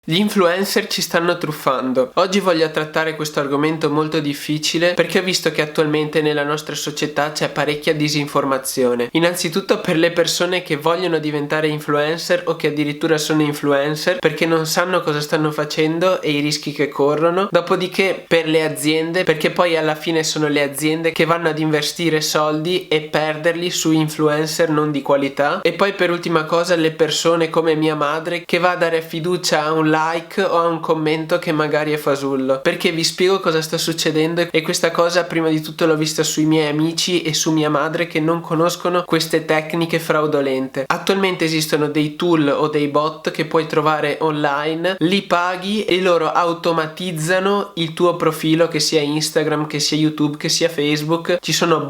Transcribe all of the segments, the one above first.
Gli influencer ci stanno truffando. Oggi voglio trattare questo argomento molto difficile perché ho visto che attualmente nella nostra società c'è parecchia disinformazione. Innanzitutto per le persone che vogliono diventare influencer o che addirittura sono influencer perché non sanno cosa stanno facendo e i rischi che corrono. Dopodiché per le aziende, perché poi alla fine sono le aziende che vanno ad investire soldi e perderli su influencer non di qualità. E poi per ultima cosa le persone come mia madre che va a dare fiducia a un like o a un commento che magari è fasullo, perché vi spiego cosa sta succedendo e questa cosa prima di tutto l'ho vista sui miei amici e su mia madre che non conoscono queste tecniche fraudolente. Attualmente esistono dei tool o dei bot che puoi trovare online, li paghi e loro automatizzano il tuo profilo, che sia Instagram, che sia YouTube, che sia Facebook. Ci sono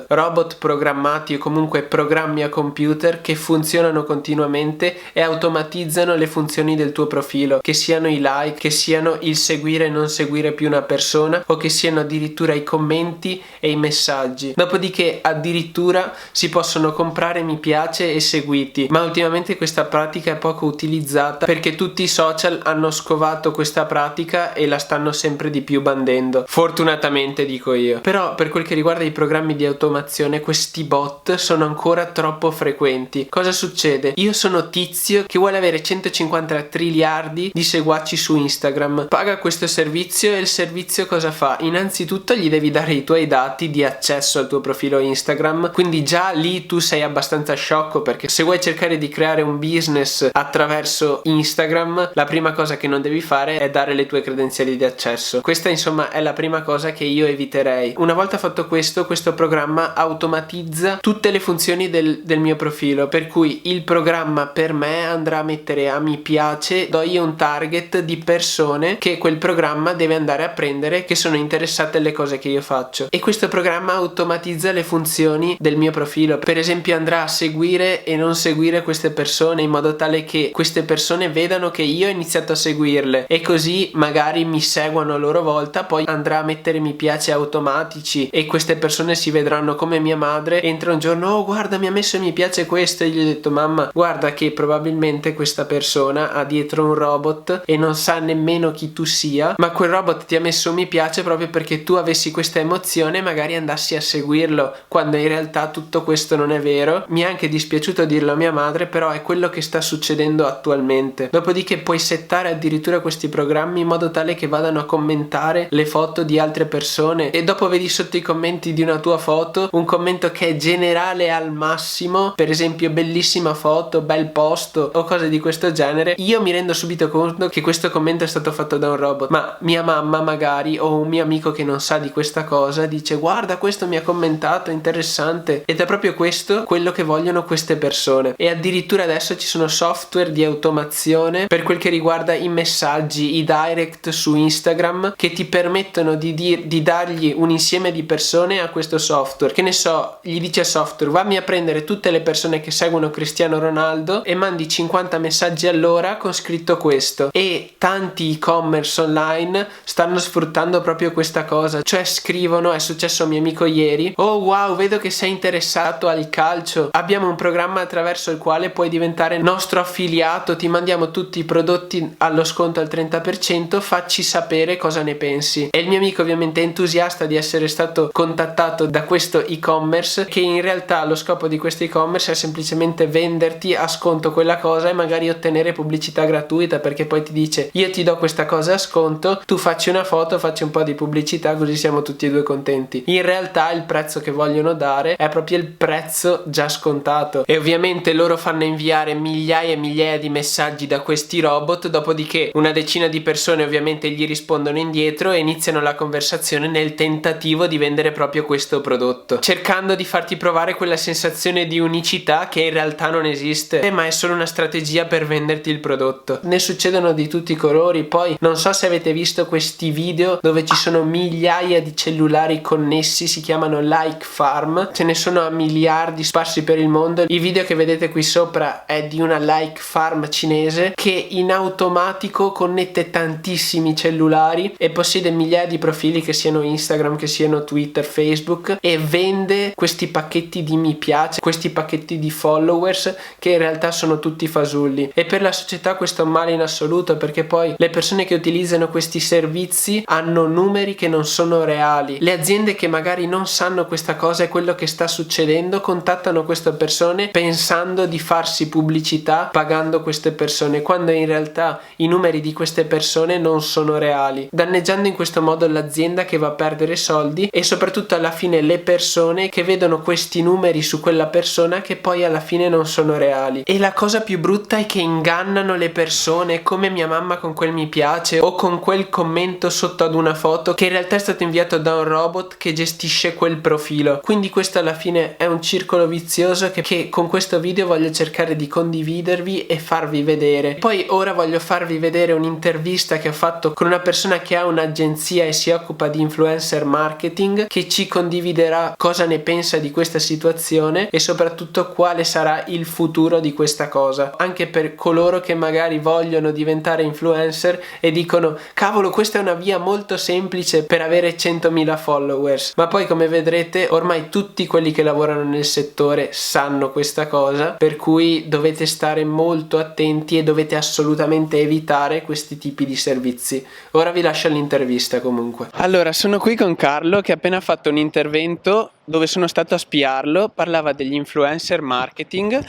robot programmati o comunque programmi a computer che funzionano continuamente e automatizzano le funzioni del tuo profilo, che siano i like, che siano il seguire e non seguire più una persona o che siano addirittura i commenti e i messaggi. Dopodiché addirittura si possono comprare mi piace e seguiti, ma ultimamente questa pratica è poco utilizzata perché tutti i social hanno scovato questa pratica e la stanno sempre di più bandendo, fortunatamente dico io. Però per quel che riguarda i programmi di automazione, questi bot sono ancora troppo frequenti. Cosa succede? Io sono Tizio che vuole avere 150 triliardi di seguaci su Instagram, paga questo servizio e il servizio cosa fa? Innanzitutto gli devi dare i tuoi dati di accesso al tuo profilo Instagram, quindi già lì tu sei abbastanza sciocco, perché se vuoi cercare di creare un business attraverso Instagram la prima cosa che non devi fare è dare le tue credenziali di accesso. Questa insomma è la prima cosa che io eviterei. Una volta fatto questo programma automatizza tutte le funzioni del mio profilo, per cui il programma per me andrà a mettere a mi piace, do io un target di persone che quel programma deve andare a prendere, che sono interessate alle cose che io faccio, e questo programma automatizza le funzioni del mio profilo. Per esempio andrà a seguire e non seguire queste persone in modo tale che queste persone vedano che io ho iniziato a seguirle e così magari mi seguono a loro volta, poi andrà a mettere mi piace automatici e queste persone si vedranno come mia madre. Entra un giorno, oh guarda mi ha messo mi piace questo, e gli ho detto mamma guarda che probabilmente questa persona ha dietro un robot e non sa nemmeno chi tu sia, ma quel robot ti ha messo mi piace proprio perché tu avessi questa emozione e magari andassi a seguirlo, quando in realtà tutto questo non è vero. Mi è anche dispiaciuto dirlo a mia madre, però è quello che sta succedendo attualmente. Dopodiché puoi settare addirittura questi programmi in modo tale che vadano a commentare le foto di altre persone e dopo vedi sotto i commenti di una tua foto un commento che è generale al massimo, per esempio bellissima foto, bel posto o cose di questo genere. Io mi rendo subito conto che questo commento è stato fatto da un robot, ma mia mamma magari o un mio amico che non sa di questa cosa dice guarda questo mi ha commentato, interessante, ed è proprio questo quello che vogliono queste persone. E addirittura adesso ci sono software di automazione per quel che riguarda i messaggi, i direct su Instagram, che ti permettono di dargli un insieme di persone a questo software. Che ne so, gli dice al software vammi a prendere tutte le persone che seguono Cristiano Ronaldo e mandi 50 messaggi all'ora con scritto questo. E tanti e-commerce online stanno sfruttando proprio questa cosa, cioè scrivono, è successo a un mio amico ieri, oh wow vedo che sei interessato al calcio, abbiamo un programma attraverso il quale puoi diventare nostro affiliato, ti mandiamo tutti i prodotti allo sconto al 30%, facci sapere cosa ne pensi. E il mio amico ovviamente è entusiasta di essere stato contattato da questo e-commerce, che in realtà lo scopo di questo e-commerce è semplicemente venderti a sconto quella cosa e magari ottenere pubblicità gratuita, perché poi ti dice io ti do questa cosa a sconto, tu facci una foto, facci un po' di pubblicità, così siamo tutti e due contenti. In realtà il prezzo che vogliono dare è proprio il prezzo già scontato e ovviamente loro fanno inviare migliaia e migliaia di messaggi da questi robot, dopodiché una decina di persone ovviamente gli rispondono indietro e iniziano la conversazione nel tentativo di vendere proprio questo prodotto, cercando di farti provare quella sensazione di unicità che in realtà non esiste, ma è solo una strategia per venderti il prodotto. Ne succedono di tutti i colori. Poi non so se avete visto questi video dove ci sono migliaia di cellulari connessi, si chiamano like farm, ce ne sono a miliardi sparsi per il mondo. Il video che vedete qui sopra è di una like farm cinese che in automatico connette tantissimi cellulari e possiede migliaia di profili, che siano Instagram, che siano Twitter, Facebook, e vende questi pacchetti di mi piace, questi pacchetti di followers che in realtà sono tutti fasulli. E per la società questo male in assoluto, perché poi le persone che utilizzano questi servizi hanno numeri che non sono reali. Le aziende che magari non sanno questa cosa e quello che sta succedendo contattano queste persone pensando di farsi pubblicità pagando queste persone, quando in realtà i numeri di queste persone non sono reali, danneggiando in questo modo l'azienda che va a perdere soldi e soprattutto alla fine le persone che vedono questi numeri su quella persona che poi alla fine non sono reali. E la cosa più brutta è che ingannano le persone, come mia mamma con quel mi piace o con quel commento sotto ad una foto che in realtà è stato inviato da un robot che gestisce quel profilo. Quindi questo alla fine è un circolo vizioso che con questo video voglio cercare di condividervi e farvi vedere. Poi ora voglio farvi vedere un'intervista che ho fatto con una persona che ha un'agenzia e si occupa di influencer marketing, che ci condividerà cosa ne pensa di questa situazione e soprattutto quale sarà il futuro di questa cosa, anche per coloro che magari vogliono diventare influencer e dicono cavolo, questa è una via molto semplice per avere 100.000 followers, ma poi come vedrete ormai tutti quelli che lavorano nel settore sanno questa cosa, per cui dovete stare molto attenti e dovete assolutamente evitare questi tipi di servizi. Ora vi lascio l'intervista comunque. Allora, sono qui con Carlo che ha appena fatto un intervento dove sono stato a spiarlo, parlava degli influencer marketing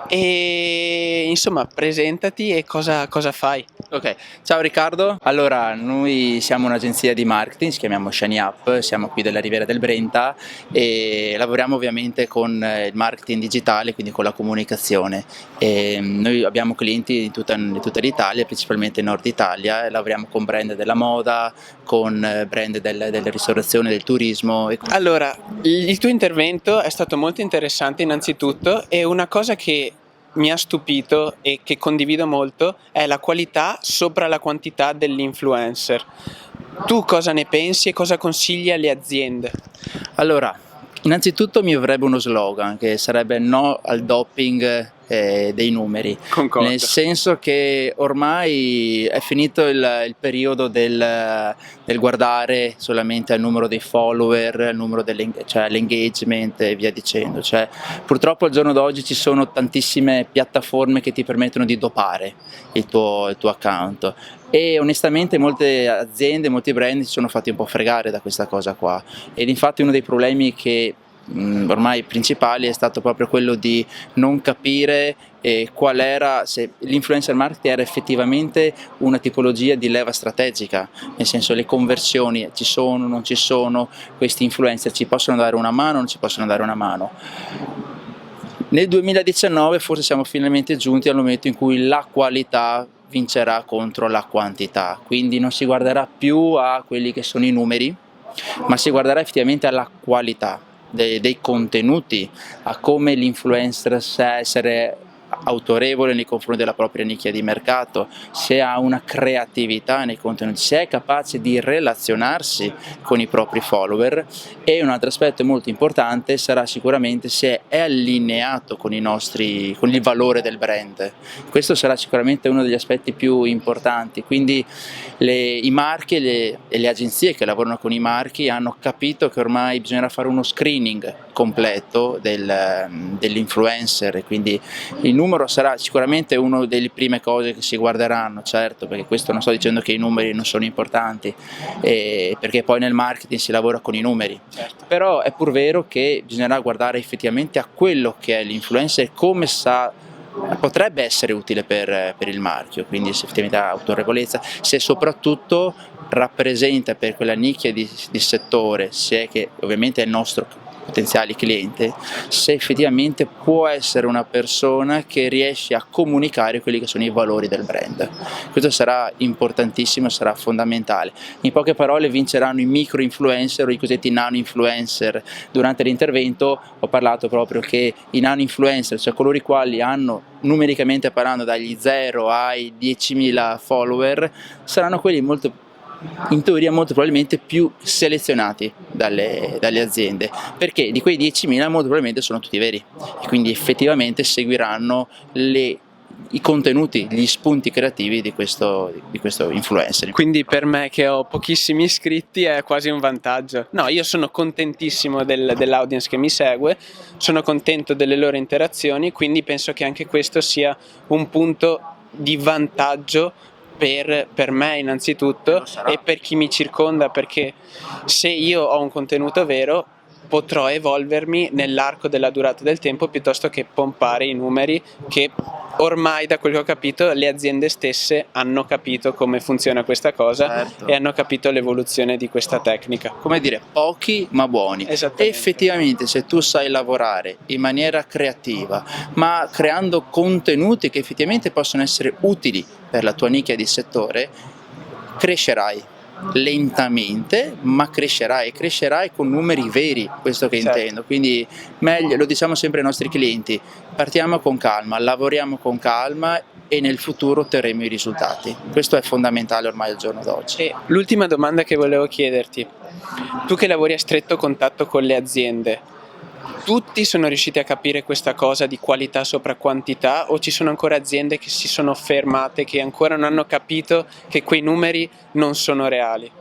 e insomma presentati e cosa fai. Ok, ciao Riccardo. Allora, noi siamo un'agenzia di marketing, ci chiamiamo Shiny Up, siamo qui della Riviera del Brenta e lavoriamo ovviamente con il marketing digitale, quindi con la comunicazione. Noi abbiamo clienti in tutta l'Italia, principalmente in Nord Italia, e lavoriamo con brand della moda, con brand della ristorazione, del turismo. Allora, il tuo intervento è stato molto interessante innanzitutto, e una cosa che mi ha stupito e che condivido molto è la qualità sopra la quantità dell'influencer. Tu cosa ne pensi e cosa consigli alle aziende? Allora, innanzitutto mi avrebbe uno slogan che sarebbe no al doping dei numeri. Concordo. Nel senso che ormai è finito il periodo del guardare solamente al numero dei follower, al numero cioè l'engagement e via dicendo. Cioè, purtroppo al giorno d'oggi ci sono tantissime piattaforme che ti permettono di dopare il tuo account. E onestamente molte aziende, molti brand si sono fatti un po' fregare da questa cosa qua, ed infatti uno dei problemi che ormai principali è stato proprio quello di non capire qual era, se l'influencer marketing era effettivamente una tipologia di leva strategica, nel senso le conversioni ci sono, non ci sono, questi influencer ci possono dare una mano, non ci possono dare una mano. Nel 2019 forse siamo finalmente giunti al momento in cui la qualità vincerà contro la quantità, quindi non si guarderà più a quelli che sono i numeri, ma si guarderà effettivamente alla qualità dei contenuti, a come l'influencer sa essere autorevole nei confronti della propria nicchia di mercato, se ha una creatività nei contenuti, se è capace di relazionarsi con i propri follower, e un altro aspetto molto importante sarà sicuramente se è allineato con con il valore del brand. Questo sarà sicuramente uno degli aspetti più importanti, quindi i marchi e le agenzie che lavorano con i marchi hanno capito che ormai bisognerà fare uno screening completo dell'influencer, e quindi il numero sarà sicuramente una delle prime cose che si guarderanno, certo, perché questo non sto dicendo che i numeri non sono importanti, perché poi nel marketing si lavora con i numeri, certo. Però è pur vero che bisognerà guardare effettivamente a quello che è l'influencer e come potrebbe essere utile per il marchio, quindi se effettivamente ha autorevolezza, se soprattutto rappresenta per quella nicchia di settore, se è che ovviamente è il nostro potenziale cliente, se effettivamente può essere una persona che riesce a comunicare quelli che sono i valori del brand. Questo sarà importantissimo, sarà fondamentale. In poche parole vinceranno i micro influencer o i cosiddetti nano influencer. Durante l'intervento ho parlato proprio che i nano influencer, cioè coloro i quali hanno numericamente parlando dagli 0 ai 10.000 follower, saranno quelli in teoria molto probabilmente più selezionati dalle aziende, perché di quei 10.000 molto probabilmente sono tutti veri e quindi effettivamente seguiranno i contenuti, gli spunti creativi di questo influencer. Quindi per me che ho pochissimi iscritti è quasi un vantaggio. No, io sono contentissimo dell'audience che mi segue, sono contento delle loro interazioni, quindi penso che anche questo sia un punto di vantaggio per me innanzitutto e per chi mi circonda, perché se io ho un contenuto vero potrò evolvermi nell'arco della durata del tempo piuttosto che pompare i numeri che ormai, da quel che ho capito, le aziende stesse hanno capito come funziona questa cosa. Certo. E hanno capito l'evoluzione di questa tecnica. Come dire, pochi ma buoni. Esattamente. Effettivamente, se tu sai lavorare in maniera creativa, ma creando contenuti che effettivamente possono essere utili per la tua nicchia di settore, crescerai lentamente, ma crescerai con numeri veri, questo che Certo. intendo. Quindi meglio, lo diciamo sempre ai nostri clienti, partiamo con calma, lavoriamo con calma e nel futuro otterremo i risultati. Questo è fondamentale ormai al giorno d'oggi. E l'ultima domanda che volevo chiederti, tu che lavori a stretto contatto con le aziende, tutti sono riusciti a capire questa cosa di qualità sopra quantità, o ci sono ancora aziende che si sono fermate, che ancora non hanno capito che quei numeri non sono reali?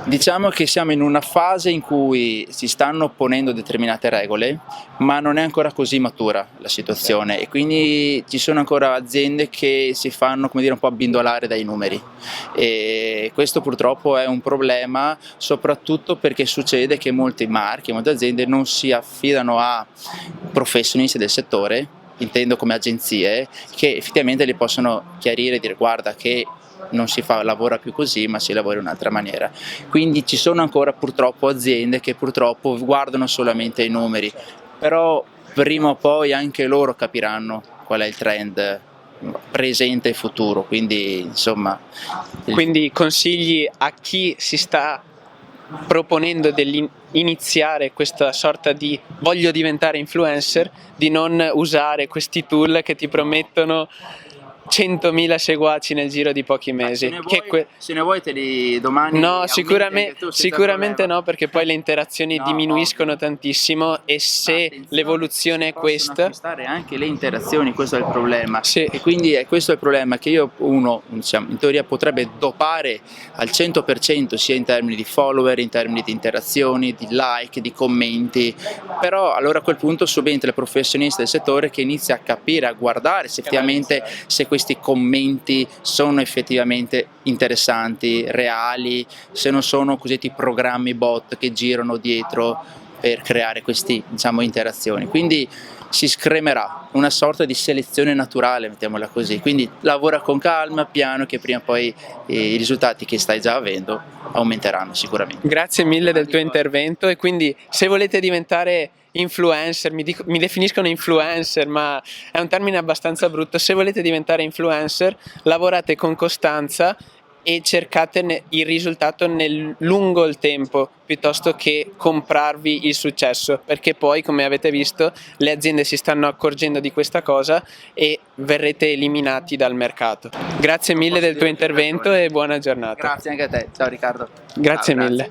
Diciamo che siamo in una fase in cui si stanno ponendo determinate regole, ma non è ancora così matura la situazione e quindi ci sono ancora aziende che si fanno, come dire, un po' abbindolare dai numeri, e questo purtroppo è un problema, soprattutto perché succede che molti marchi, molte aziende non si affidano a professionisti del settore, intendo come agenzie, che effettivamente li possono chiarire e dire guarda che non si lavora più così, ma si lavora in un'altra maniera. Quindi ci sono ancora purtroppo aziende che purtroppo guardano solamente i numeri, però prima o poi anche loro capiranno qual è il trend presente e futuro, quindi insomma. Quindi consigli a chi si sta proponendo di iniziare questa sorta di voglio diventare influencer, di non usare questi tool che ti promettono 100.000 seguaci nel giro di pochi mesi. Se ne vuoi te li domani. No, sicuramente no, perché poi le interazioni diminuiscono tantissimo, e se l'evoluzione è questa, acquistare anche le interazioni, questo è il problema. Sì. E quindi questo è il problema, che uno diciamo, in teoria potrebbe dopare al 100% sia in termini di follower, in termini di interazioni, di like, di commenti, però allora a quel punto subentra il professionista del settore che inizia a capire, a guardare se effettivamente se questi commenti sono effettivamente interessanti, reali, se non sono cosiddetti programmi bot che girano dietro per creare queste, diciamo, interazioni. Quindi si scremerà, una sorta di selezione naturale, mettiamola così. Quindi lavora con calma, piano, che prima o poi i risultati che stai già avendo aumenteranno sicuramente. Grazie mille del tuo intervento. E quindi se volete diventare influencer, mi definiscono influencer, ma è un termine abbastanza brutto. Se volete diventare influencer, lavorate con costanza e cercate il risultato nel lungo il tempo, piuttosto che comprarvi il successo, perché poi, come avete visto, le aziende si stanno accorgendo di questa cosa e verrete eliminati dal mercato. Grazie mille del tuo intervento e buona giornata. Grazie anche a te, ciao Riccardo. Grazie mille.